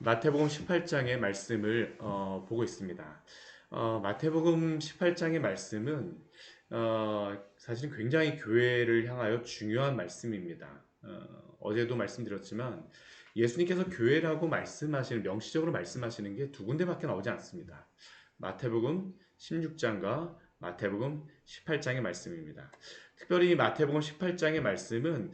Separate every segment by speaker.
Speaker 1: 마태복음 18장의 말씀을 보고 있습니다. 마태복음 18장의 말씀은 사실은 굉장히 교회를 향하여 중요한 말씀입니다. 어제도 말씀드렸지만 예수님께서 교회라고 말씀하시는 명시적으로 말씀하시는 게 두 군데밖에 나오지 않습니다. 마태복음 16장과 마태복음 18장의 말씀입니다. 특별히 마태복음 18장의 말씀은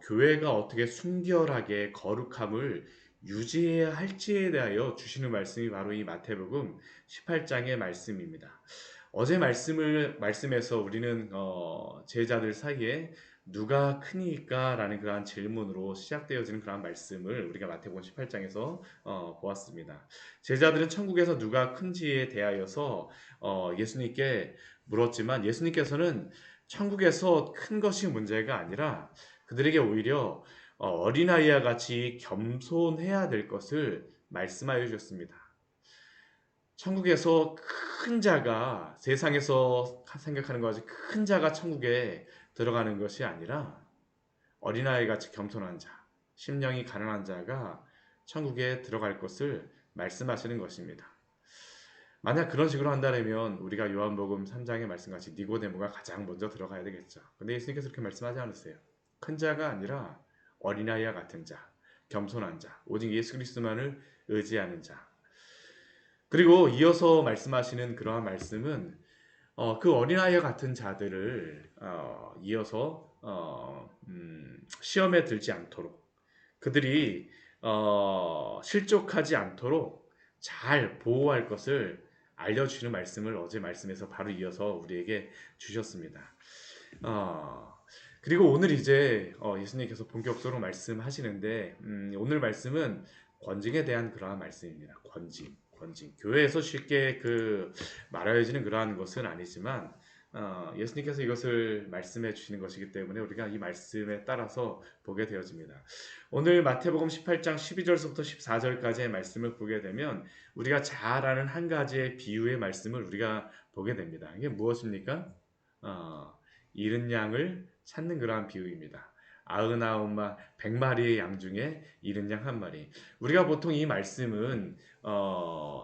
Speaker 1: 교회가 어떻게 순결하게 거룩함을 유지해야 할지에 대하여 주시는 말씀이 바로 이 마태복음 18장의 말씀입니다. 어제 말씀에서 우리는 제자들 사이에 누가 크니까? 라는 그러한 질문으로 시작되어지는 그러한 말씀을 우리가 마태복음 18장에서 보았습니다. 제자들은 천국에서 누가 큰지에 대하여서 예수님께 물었지만 예수님께서는 천국에서 큰 것이 문제가 아니라 그들에게 오히려 어린아이와 같이 겸손해야 될 것을 말씀하여 주셨습니다. 천국에서 큰 자가 세상에서 생각하는 것 같이 큰 자가 천국에 들어가는 것이 아니라 어린아이 같이 겸손한 자, 심령이 가난한 자가 천국에 들어갈 것을 말씀하시는 것입니다. 만약 그런 식으로 한다면 우리가 요한복음 3장의 말씀같이 니고데모가 가장 먼저 들어가야 되겠죠. 근데 예수님께서 그렇게 말씀하지 않으세요. 큰 자가 아니라 어린아이와 같은 자, 겸손한 자, 오직 예수 그리스도만을 의지하는 자. 그리고 이어서 말씀하시는 그러한 말씀은 그 어린아이와 같은 자들을 이어서 시험에 들지 않도록 그들이 실족하지 않도록 잘 보호할 것을 알려주시는 말씀을 어제 말씀에서 바로 이어서 우리에게 주셨습니다. 그리고 오늘 이제 예수님께서 본격적으로 말씀하시는데 오늘 말씀은 권징에 대한 그러한 말씀입니다. 권징. 교회에서 쉽게 말하여지는 그러한 것은 아니지만 예수님께서 이것을 말씀해 주시는 것이기 때문에 우리가 이 말씀에 따라서 보게 되어집니다. 오늘 마태복음 18장 12절부터 14절까지의 말씀을 보게 되면 우리가 잘 아는 한 가지의 비유의 말씀을 우리가 보게 됩니다. 이게 무엇입니까? 잃은 양을 찾는 그러한 비유입니다. 100마리의 양 중에 잃은 양 한 마리. 우리가 보통 이 말씀은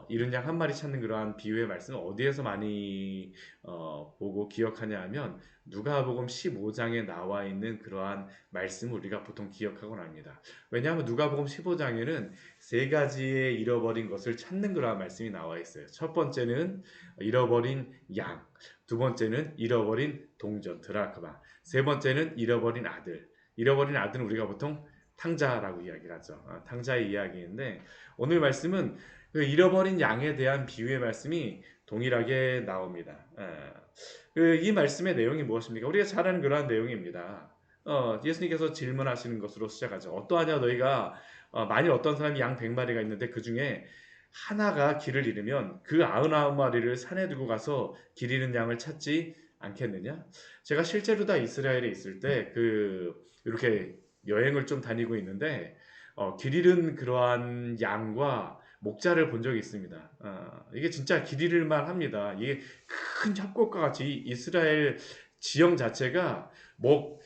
Speaker 1: 잃은 양 한 마리 찾는 그러한 비유의 말씀을 어디에서 많이 보고 기억하냐 하면 누가복음 15장에 나와 있는 그러한 말씀을 우리가 보통 기억하곤 합니다. 왜냐하면 누가복음 15장에는 세 가지의 잃어버린 것을 찾는 그러한 말씀이 나와 있어요. 첫 번째는 잃어버린 양, 두 번째는 잃어버린 동전 드라크마, 세 번째는 잃어버린 아들. 잃어버린 아들은 우리가 보통 탕자라고 이야기를 하죠. 탕자의 이야기인데 오늘 말씀은 그 잃어버린 양에 대한 비유의 말씀이 동일하게 나옵니다. 이 말씀의 내용이 무엇입니까? 우리가 잘 아는 그러한 내용입니다. 예수님께서 질문하시는 것으로 시작하죠. 어떠하냐 너희가 만일 어떤 사람이 양 100마리가 있는데 그 중에 하나가 길을 잃으면 그 99마리를 산에 두고 가서 길 잃은 양을 찾지 않겠느냐? 제가 실제로 다 이스라엘에 있을 때 이렇게 여행을 좀 다니고 있는데 길 잃은 그러한 양과 목자를 본 적이 있습니다. 이게 진짜 길 잃을만 합니다. 이게 큰 협곡과 같이 이스라엘 지형 자체가 뭐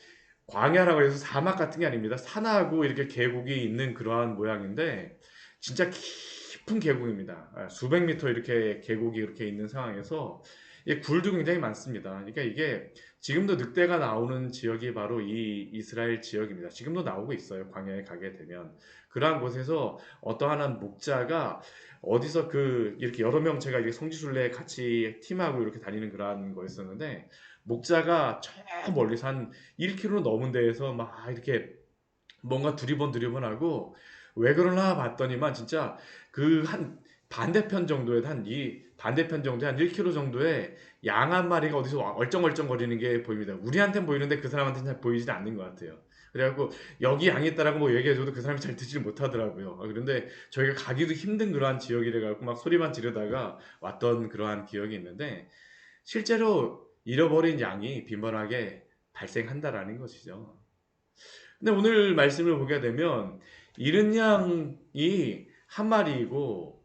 Speaker 1: 광야라고 해서 사막 같은 게 아닙니다. 산하고 이렇게 계곡이 있는 그러한 모양인데 진짜 깊은 계곡입니다. 수백 미터 이렇게 계곡이 이렇게 있는 상황에서 굴도 굉장히 많습니다. 그러니까 이게 지금도 늑대가 나오는 지역이 바로 이 이스라엘 지역입니다. 지금도 나오고 있어요. 광야에 가게 되면 그러한 곳에서 어떠한 목자가 어디서 이렇게 여러 명체가 이렇게 성지순례 같이 팀하고 이렇게 다니는 그러한 거였었는데 목자가 저 멀리서 한 1km 넘은 데에서 막 이렇게 뭔가 두리번두리번하고 왜 그러나 봤더니만 진짜 한 반대편 정도에 이 반대편 정도에 한 1km 정도에 양 한 마리가 어디서 얼쩡얼쩡 거리는 게 보입니다. 우리한테는 보이는데 그 사람한테는 잘 보이지 않는 것 같아요. 그래갖고 여기 양이 있다라고 뭐 얘기해줘도 그 사람이 잘 듣지를 못하더라고요. 그런데 저희가 가기도 힘든 그러한 지역이래 갖고 막 소리만 지르다가 왔던 그러한 기억이 있는데 실제로 잃어버린 양이 빈번하게 발생한다라는 것이죠. 근데 오늘 말씀을 보게 되면 잃은 양이 한 마리이고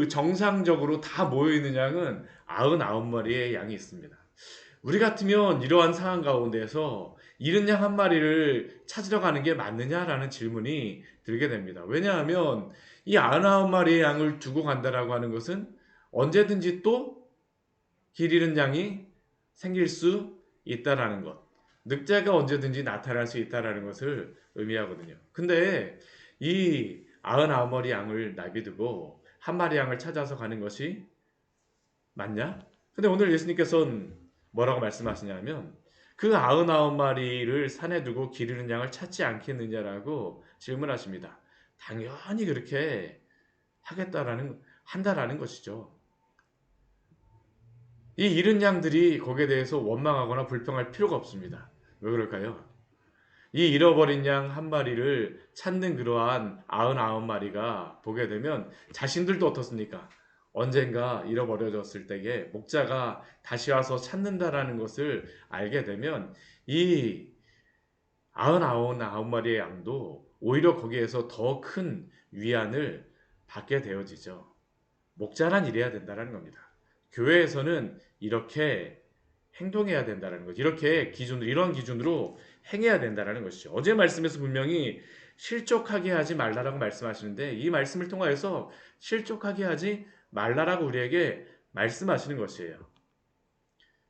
Speaker 1: 정상적으로 다 모여있는 양은 99마리의 양이 있습니다. 우리 같으면 이러한 상황 가운데서 잃은 양 한 마리를 찾으러 가는 게 맞느냐라는 질문이 들게 됩니다. 왜냐하면 이 99마리의 양을 두고 간다라고 하는 것은 언제든지 또 길 잃은 양이 생길 수 있다라는 것. 늑대가 언제든지 나타날 수 있다라는 것을 의미하거든요. 근데 이 99마리 양을 내비두고 한 마리 양을 찾아서 가는 것이 맞냐? 근데 오늘 예수님께서는 뭐라고 말씀하시냐면 그 99마리를 산에 두고 기르는 양을 찾지 않겠느냐라고 질문하십니다. 당연히 그렇게 한다라는 것이죠. 이 잃은 양들이 거기에 대해서 원망하거나 불평할 필요가 없습니다. 왜 그럴까요? 이 잃어버린 양 한 마리를 찾는 그러한 99마리가 보게 되면 자신들도 어떻습니까? 언젠가 잃어버려졌을 때에 목자가 다시 와서 찾는다라는 것을 알게 되면 이 99마리의 양도 오히려 거기에서 더 큰 위안을 받게 되어지죠. 목자란 이래야 된다는 겁니다. 교회에서는 이렇게 행동해야 된다는 것. 이렇게 이런 기준으로 행해야 된다는 것이죠. 어제 말씀에서 분명히 실족하게 하지 말라라고 말씀하시는데 이 말씀을 통하여서 실족하게 하지 말라라고 우리에게 말씀하시는 것이에요.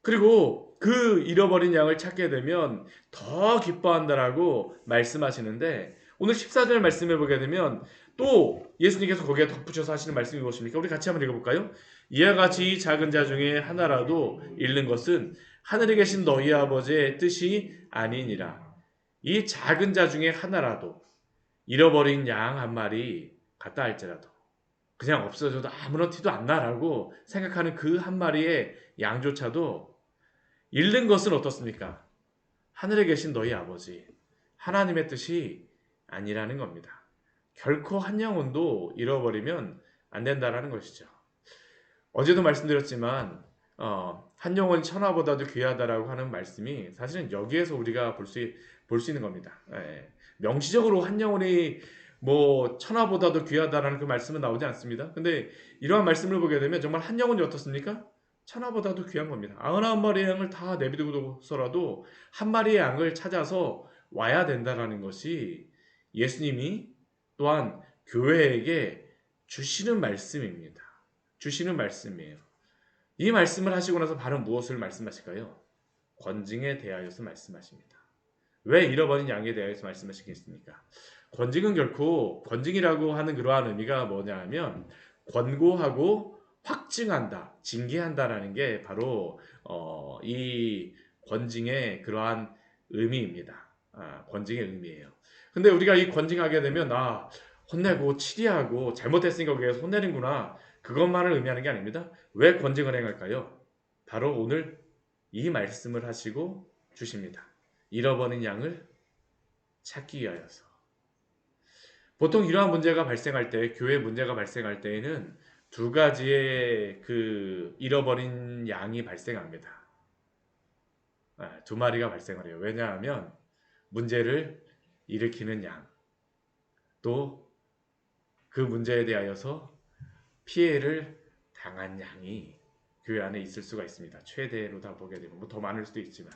Speaker 1: 그리고 그 잃어버린 양을 찾게 되면 더 기뻐한다라고 말씀하시는데 오늘 14절 말씀해 보게 되면 또 예수님께서 거기에 덧붙여서 하시는 말씀이 무엇입니까? 우리 같이 한번 읽어볼까요? 이와 같이 작은 자 중에 하나라도 잃는 것은 하늘에 계신 너희 아버지의 뜻이 아니니라. 이 작은 자 중에 하나라도 잃어버린 양 한 마리 같다 할지라도 그냥 없어져도 아무런 티도 안 나라고 생각하는 그 한 마리의 양조차도 잃는 것은 어떻습니까? 하늘에 계신 너희 아버지 하나님의 뜻이 아니라는 겁니다. 결코 한 영혼도 잃어버리면 안 된다라는 것이죠. 어제도 말씀드렸지만 한 영혼 천하보다도 귀하다라고 하는 말씀이 사실은 여기에서 우리가 볼 수 있는 겁니다. 예. 명시적으로 한 영혼이 뭐 천하보다도 귀하다라는 그 말씀은 나오지 않습니다. 근데 이러한 말씀을 보게 되면 정말 한 영혼이 어떻습니까? 천하보다도 귀한 겁니다. 99마리의 양을 다 내비두고서라도 한 마리의 양을 찾아서 와야 된다라는 것이 예수님이 또한 교회에게 주시는 말씀입니다. 주시는 말씀이에요. 이 말씀을 하시고 나서 바로 무엇을 말씀하실까요? 권징에 대하여서 말씀하십니다. 왜 잃어버린 양에 대하여서 말씀하시겠습니까? 권징이라고 하는 그러한 의미가 뭐냐 하면 권고하고 확증한다, 징계한다라는 게 바로 이 권징의 그러한 의미입니다. 권징의 의미예요. 근데 우리가 이 권징하게 되면 혼내고 치리하고 잘못했으니까 거기에서 혼내는구나. 그것만을 의미하는 게 아닙니다. 왜 권징을 행할까요? 바로 오늘 이 말씀을 하시고 주십니다. 잃어버린 양을 찾기 위하여서. 보통 이러한 문제가 발생할 때, 교회 문제가 발생할 때에는 두 가지의 그 잃어버린 양이 발생합니다. 두 마리가 발생을 해요. 왜냐하면 문제를 일으키는 양, 또 그 문제에 대하여서 피해를 당한 양이 교회 안에 있을 수가 있습니다. 최대로 다 보게 되면 더 많을 수도 있지만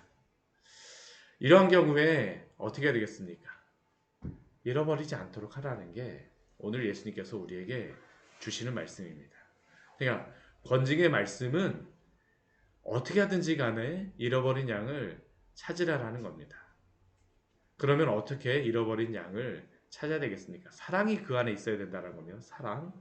Speaker 1: 이러한 경우에 어떻게 해야 되겠습니까? 잃어버리지 않도록 하라는 게 오늘 예수님께서 우리에게 주시는 말씀입니다. 그러니까 권징의 말씀은 어떻게 하든지 간에 잃어버린 양을 찾으라라는 겁니다. 그러면 어떻게 잃어버린 양을 찾아야 되겠습니까? 사랑이 그 안에 있어야 된다는 거면 사랑.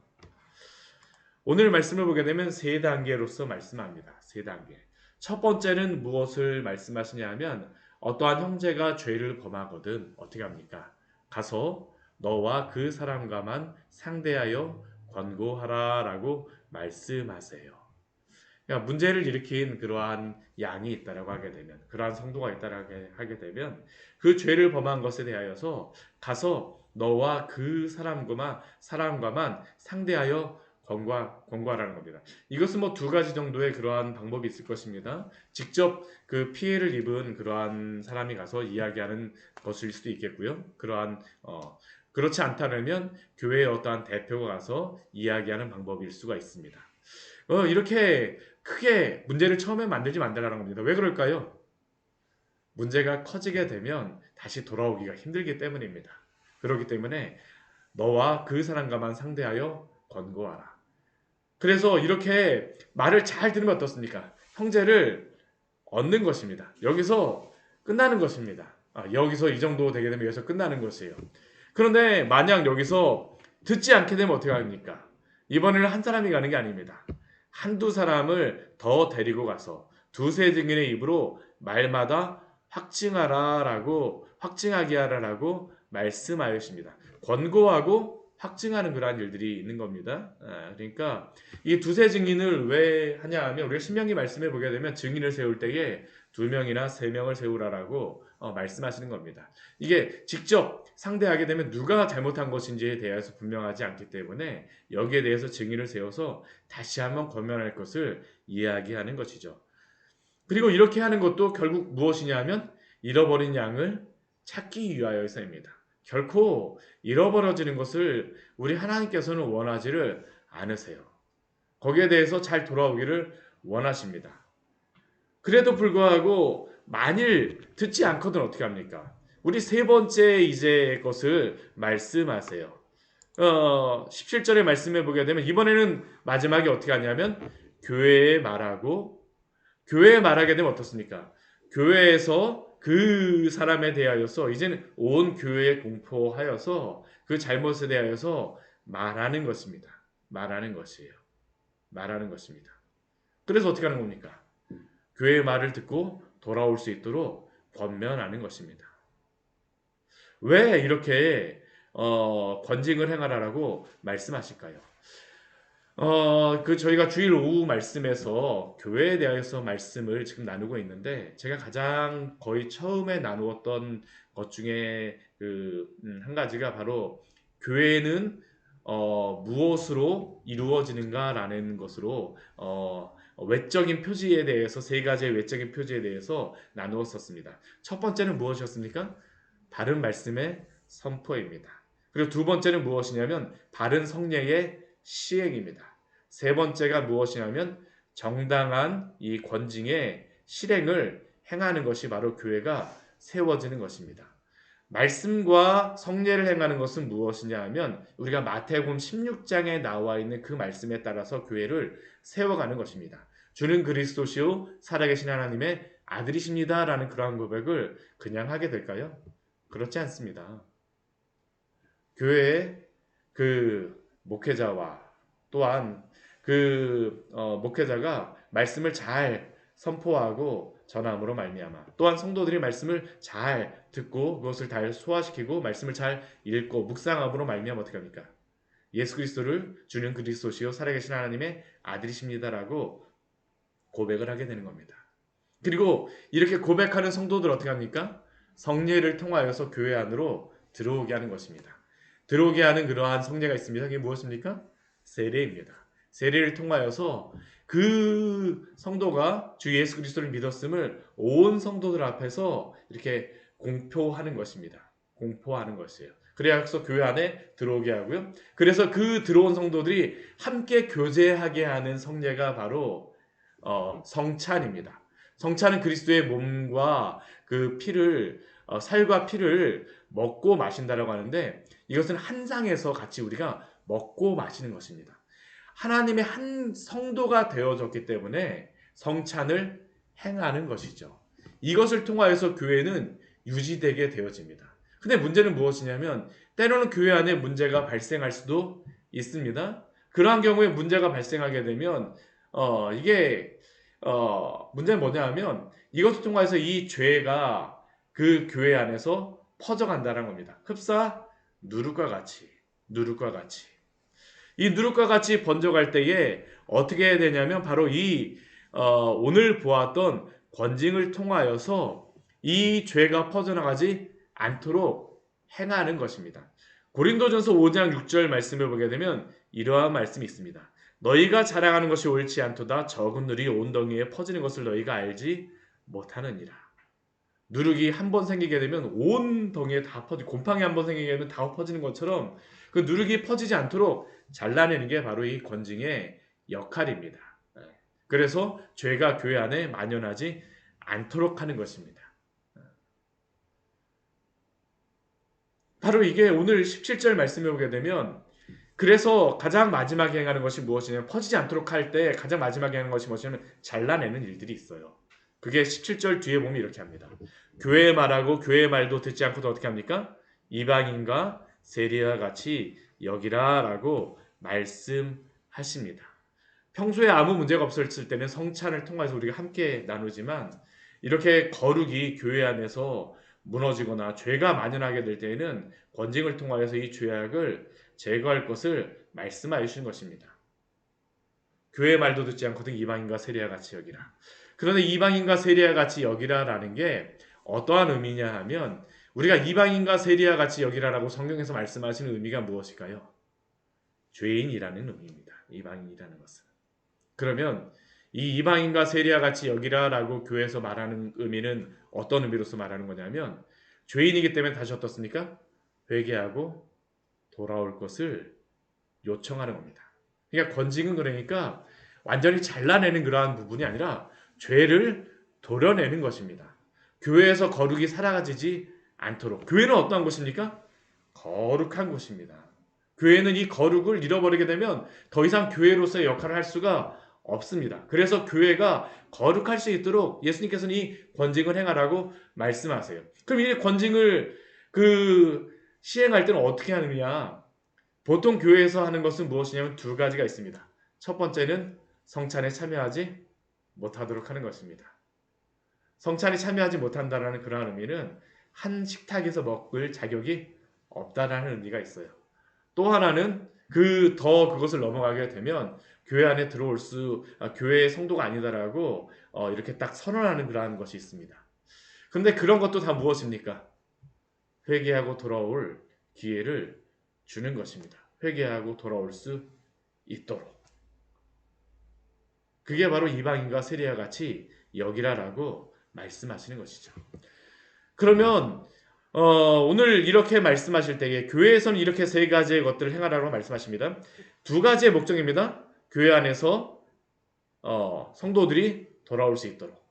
Speaker 1: 오늘 말씀을 보게 되면 세 단계로서 말씀합니다. 세 단계. 첫 번째는 무엇을 말씀하시냐 하면 어떠한 형제가 죄를 범하거든 어떻게 합니까? 가서 너와 그 사람과만 상대하여 권고하라라고 말씀하세요. 그러니까 문제를 일으킨 그러한 양이 있다라고 하게 되면 그러한 성도가 있다라고 하게 되면 그 죄를 범한 것에 대하여서 가서 너와 그 사람과만 상대하여 권고하라는 겁니다. 이것은 뭐 두 가지 정도의 그러한 방법이 있을 것입니다. 직접 그 피해를 입은 그러한 사람이 가서 이야기하는 것일 수도 있겠고요. 그렇지 않다면 교회의 어떠한 대표가 가서 이야기하는 방법일 수가 있습니다. 이렇게 크게 문제를 처음에 만들지 말라는 겁니다. 왜 그럴까요? 문제가 커지게 되면 다시 돌아오기가 힘들기 때문입니다. 그렇기 때문에 너와 그 사람과만 상대하여 권고하라. 그래서 이렇게 말을 잘 들으면 어떻습니까? 형제를 얻는 것입니다. 여기서 끝나는 것입니다. 여기서 이 정도 되게 되면 여기서 끝나는 것이에요. 그런데 만약 여기서 듣지 않게 되면 어떻게 합니까? 이번에는 한 사람이 가는 게 아닙니다. 한두 사람을 더 데리고 가서 두세 증인의 입으로 말마다 확증하라라고 확증하게 하라라고 말씀하였습니다. 권고하고 확증하는 그러한 일들이 있는 겁니다. 그러니까 이 두세 증인을 왜 하냐 하면 우리가 신명기 말씀에 보게 되면 증인을 세울 때에 두 명이나 세 명을 세우라라고 말씀하시는 겁니다. 이게 직접 상대하게 되면 누가 잘못한 것인지에 대해서 분명하지 않기 때문에 여기에 대해서 증인을 세워서 다시 한번 권면할 것을 이야기하는 것이죠. 그리고 이렇게 하는 것도 결국 무엇이냐 하면 잃어버린 양을 찾기 위하여서입니다. 결코 잃어버려지는 것을 우리 하나님께서는 원하지를 않으세요. 거기에 대해서 잘 돌아오기를 원하십니다. 그래도 불구하고 만일 듣지 않거든 어떻게 합니까? 우리 세 번째 이제 것을 말씀하세요. 17절의 말씀해 보게 되면 이번에는 마지막에 어떻게 하냐면 교회에 말하게 되면 어떻습니까? 교회에서 그 사람에 대하여서 이제는 온 교회에 공포하여서 그 잘못에 대하여서 말하는 것입니다. 말하는 것이에요. 말하는 것입니다. 그래서 어떻게 하는 겁니까? 교회의 말을 듣고 돌아올 수 있도록 권면하는 것입니다. 왜 이렇게 권징을 행하라라고 말씀하실까요? 저희가 주일 오후 말씀에서 교회에 대해서 말씀을 지금 나누고 있는데, 제가 가장 거의 처음에 나누었던 것 중에 한 가지가 바로 교회는 무엇으로 이루어지는가라는 것으로 외적인 표지에 대해서 세 가지의 외적인 표지에 대해서 나누었었습니다. 첫 번째는 무엇이었습니까? 바른 말씀의 선포입니다. 그리고 두 번째는 무엇이냐면 바른 성례의 시행입니다. 세 번째가 무엇이냐면 정당한 이 권징의 실행을 행하는 것이 바로 교회가 세워지는 것입니다. 말씀과 성례를 행하는 것은 무엇이냐 하면 우리가 마태복음 16장에 나와 있는 그 말씀에 따라서 교회를 세워가는 것입니다. 주는 그리스도시요 살아계신 하나님의 아들이십니다 라는 그러한 고백을 그냥 하게 될까요? 그렇지 않습니다. 교회의 그 목회자와 또한 목회자가 말씀을 잘 선포하고 전함으로 말미암아 또한 성도들이 말씀을 잘 듣고 그것을 잘 소화시키고 말씀을 잘 읽고 묵상함으로 말미암아 어떻게 합니까? 예수 그리스도를 주는 그리스도시요 살아계신 하나님의 아들이십니다라고 고백을 하게 되는 겁니다. 그리고 이렇게 고백하는 성도들 어떻게 합니까? 성례를 통하여서 교회 안으로 들어오게 하는 것입니다. 들어오게 하는 그러한 성례가 있습니다. 그게 무엇입니까? 세례입니다. 세례를 통하여서 그 성도가 주 예수 그리스도를 믿었음을 온 성도들 앞에서 이렇게 공표하는 것입니다. 공포하는 것이에요. 그래서 교회 안에 들어오게 하고요. 그래서 그 들어온 성도들이 함께 교제하게 하는 성례가 바로 성찬입니다. 성찬은 그리스도의 몸과 그 피를 살과 피를 먹고 마신다라고 하는데 이것은 한 상에서 같이 우리가 먹고 마시는 것입니다. 하나님의 한 성도가 되어졌기 때문에 성찬을 행하는 것이죠. 이것을 통하여서 교회는 유지되게 되어집니다. 근데 문제는 무엇이냐면 때로는 교회 안에 문제가 발생할 수도 있습니다. 그러한 경우에 문제가 발생하게 되면 이게 문제는 뭐냐 하면 이것을 통해서 이 죄가 그 교회 안에서 퍼져간다는 겁니다. 흡사 누룩과 같이 이 누룩과 같이 번져갈 때에 어떻게 해야 되냐면 바로 오늘 보았던 권징을 통하여서 이 죄가 퍼져나가지 않도록 행하는 것입니다. 고린도전서 5장 6절 말씀을 보게 되면 이러한 말씀이 있습니다. 너희가 자랑하는 것이 옳지 않도다. 적은 누룩이 온 덩이에 퍼지는 것을 너희가 알지 못하느니라. 누룩이 한 번 생기게 되면 온 덩이에 다 퍼지고 곰팡이 한 번 생기게 되면 다 퍼지는 것처럼 그 누룩이 퍼지지 않도록 잘라내는 게 바로 이 권징의 역할입니다. 그래서 죄가 교회 안에 만연하지 않도록 하는 것입니다. 바로 이게 오늘 17절 말씀해 보게 되면 그래서 가장 마지막에 행하는 것이 무엇이냐면 퍼지지 않도록 할 때 가장 마지막에 하는 것이 무엇이냐면 잘라내는 일들이 있어요. 그게 17절 뒤에 보면 이렇게 합니다. 교회의 말하고 교회의 말도 듣지 않고도 어떻게 합니까? 이방인과 세리와 같이 여기라 라고 말씀하십니다. 평소에 아무 문제가 없었을 때는 성찬을 통해서 우리가 함께 나누지만 이렇게 거룩이 교회 안에서 무너지거나 죄가 만연하게 될 때에는 권징을 통하여서 이 죄악을 제거할 것을 말씀하여 주신 것입니다. 교회의 말도 듣지 않거든 이방인과 세리와 같이 여기라. 그런데 이방인과 세리와 같이 여기라라는 게 어떠한 의미냐 하면 우리가 이방인과 세리와 같이 여기라라고 성경에서 말씀하시는 의미가 무엇일까요? 죄인이라는 의미입니다. 이방인이라는 것은. 그러면 이 이방인과 세리와 같이 여기라라고 교회에서 말하는 의미는 어떤 의미로서 말하는 거냐면 죄인이기 때문에 다시 어떻습니까? 회개하고 돌아올 것을 요청하는 겁니다. 그러니까 권징은 그러니까 완전히 잘라내는 그러한 부분이 아니라 죄를 도려내는 것입니다. 교회에서 거룩이 사라지지 않도록. 교회는 어떠한 곳입니까? 거룩한 곳입니다. 교회는 이 거룩을 잃어버리게 되면 더 이상 교회로서의 역할을 할 수가 없습니다. 그래서 교회가 거룩할 수 있도록 예수님께서는 이 권징을 행하라고 말씀하세요. 그럼 이 권징을 시행할 때는 어떻게 하느냐? 보통 교회에서 하는 것은 무엇이냐면 두 가지가 있습니다. 첫 번째는 성찬에 참여하지 못하도록 하는 것입니다. 성찬에 참여하지 못한다라는 그러한 의미는 한 식탁에서 먹을 자격이 없다라는 의미가 있어요. 또 하나는 그것을 넘어가게 되면 교회 안에 교회의 성도가 아니다라고 이렇게 딱 선언하는 그러한 것이 있습니다. 그런데 그런 것도 다 무엇입니까? 회개하고 돌아올 기회를 주는 것입니다. 회개하고 돌아올 수 있도록. 그게 바로 이방인과 세리와 같이 여기라라고 말씀하시는 것이죠. 그러면 오늘 이렇게 말씀하실 때에 교회에서는 이렇게 세 가지의 것들을 행하라고 말씀하십니다. 두 가지의 목적입니다. 교회 안에서 성도들이 돌아올 수 있도록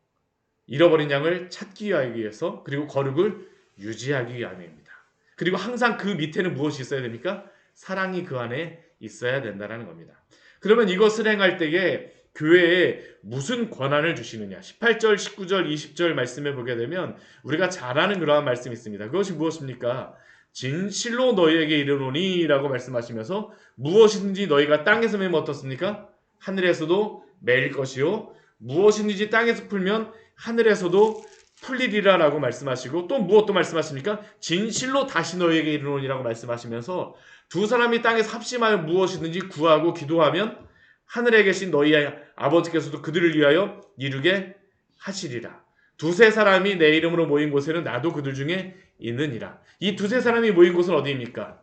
Speaker 1: 잃어버린 양을 찾기 위해서 그리고 거룩을 유지하기 위함입니다. 그리고 항상 그 밑에는 무엇이 있어야 됩니까? 사랑이 그 안에 있어야 된다는 겁니다. 그러면 이것을 행할 때에 교회에 무슨 권한을 주시느냐? 18절, 19절, 20절 말씀해 보게 되면 우리가 잘 아는 그러한 말씀이 있습니다. 그것이 무엇입니까? 진실로 너희에게 이르노니 라고 말씀하시면서 무엇이든지 너희가 땅에서 매면 어떻습니까? 하늘에서도 매일 것이요 무엇이든지 땅에서 풀면 하늘에서도 풀리리라 라고 말씀하시고 또 무엇도 말씀하십니까? 진실로 다시 너희에게 이르노니라고 말씀하시면서 두 사람이 땅에서 합심하여 무엇이든지 구하고 기도하면 하늘에 계신 너희의 아버지께서도 그들을 위하여 이루게 하시리라. 두세 사람이 내 이름으로 모인 곳에는 나도 그들 중에 있느니라. 이 두세 사람이 모인 곳은 어디입니까?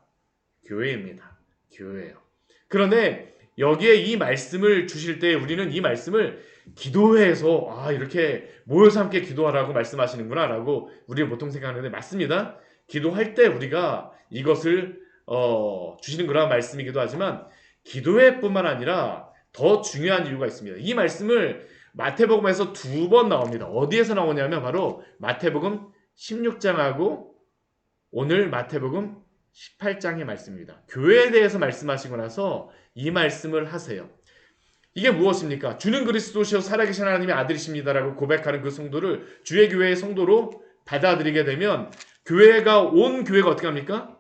Speaker 1: 교회입니다. 교회예요. 그런데 여기에 이 말씀을 주실 때 우리는 이 말씀을 기도회에서 이렇게 모여서 함께 기도하라고 말씀하시는구나 라고 우리가 보통 생각하는데 맞습니다. 기도할 때 우리가 이것을 주시는 그런 말씀이기도 하지만 기도회뿐만 아니라 더 중요한 이유가 있습니다. 이 말씀을 마태복음에서 두 번 나옵니다. 어디에서 나오냐면 바로 마태복음 16장하고 오늘 마태복음 18장의 말씀입니다. 교회에 대해서 말씀하시고 나서 이 말씀을 하세요. 이게 무엇입니까? 주는 그리스도시요 살아계신 하나님의 아들이십니다라고 고백하는 그 성도를 주의 교회의 성도로 받아들이게 되면 온 교회가 어떻게 합니까?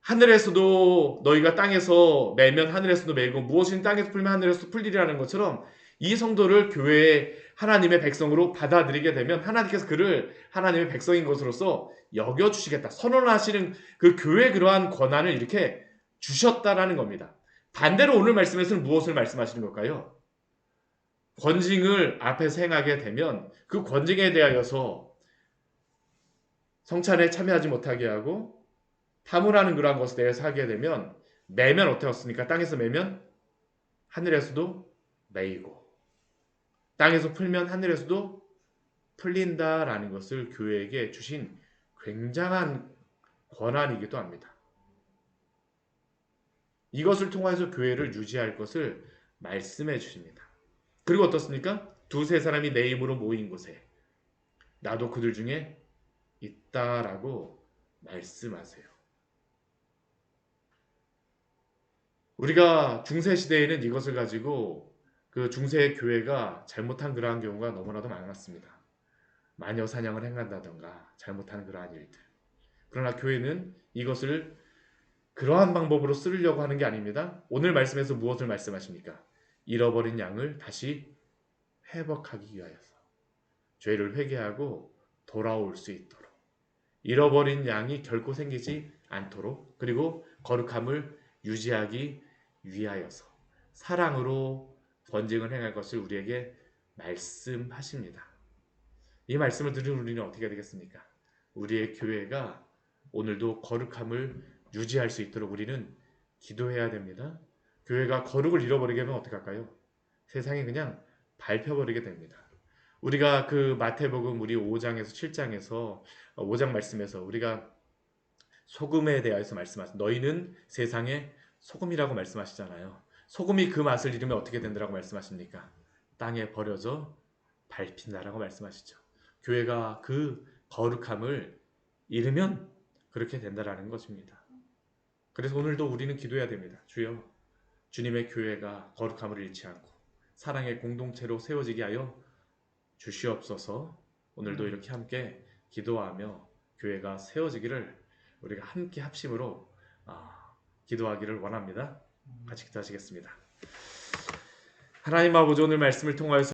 Speaker 1: 하늘에서도 너희가 땅에서 매면 하늘에서도 매고 무엇인 땅에서 풀면 하늘에서도 풀리리라는 것처럼 이 성도를 교회의 하나님의 백성으로 받아들이게 되면 하나님께서 그를 하나님의 백성인 것으로서 여겨주시겠다. 선언하시는 그 교회의 그러한 권한을 이렇게 주셨다라는 겁니다. 반대로 오늘 말씀에서는 무엇을 말씀하시는 걸까요? 권징을 앞에서 행하게 되면 그 권징에 대하여서 성찬에 참여하지 못하게 하고 탐울하는 그러한 것에 대해서 하게 되면 매면 어떻습니까? 땅에서 매면 하늘에서도 매이고 땅에서 풀면 하늘에서도 풀린다라는 것을 교회에게 주신 굉장한 권한이기도 합니다. 이것을 통해서 교회를 유지할 것을 말씀해 주십니다. 그리고 어떻습니까? 두세 사람이 내 이름으로 모인 곳에 나도 그들 중에 있다라고 말씀하세요. 우리가 중세 시대에는 이것을 가지고 그 중세의 교회가 잘못한 그러한 경우가 너무나도 많았습니다. 마녀 사냥을 행한다던가 잘못한 그러한 일들. 그러나 교회는 이것을 그러한 방법으로 쓰려고 하는 게 아닙니다. 오늘 말씀에서 무엇을 말씀하십니까? 잃어버린 양을 다시 회복하기 위하여서 죄를 회개하고 돌아올 수 있도록 잃어버린 양이 결코 생기지 않도록 그리고 거룩함을 유지하기 위하여서 사랑으로 번쟁을 행할 것을 우리에게 말씀하십니다. 이 말씀을 들은 우리는 어떻게 되겠습니까? 우리의 교회가 오늘도 거룩함을 유지할 수 있도록 우리는 기도해야 됩니다. 교회가 거룩을 잃어버리게 하면 어떡할까요? 세상에 그냥 밟혀버리게 됩니다. 우리가 그 마태복음 우리 5장에서 7장에서 5장 말씀에서 우리가 소금에 대해서 말씀하신 너희는 세상의 소금이라고 말씀하시잖아요. 소금이 그 맛을 잃으면 어떻게 된다라고 말씀하십니까? 땅에 버려져 밟힌다라고 말씀하시죠. 교회가 그 거룩함을 잃으면 그렇게 된다라는 것입니다. 그래서 오늘도 우리는 기도해야 됩니다. 주여, 주님의 교회가 거룩함을 잃지 않고 사랑의 공동체로 세워지게 하여 주시옵소서. 오늘도 이렇게 함께 기도하며 교회가 세워지기를 우리가 함께 합심으로 기도하기를 원합니다. 같이 기도하시겠습니다. 하나님 아버지, 오늘 말씀을 통하여서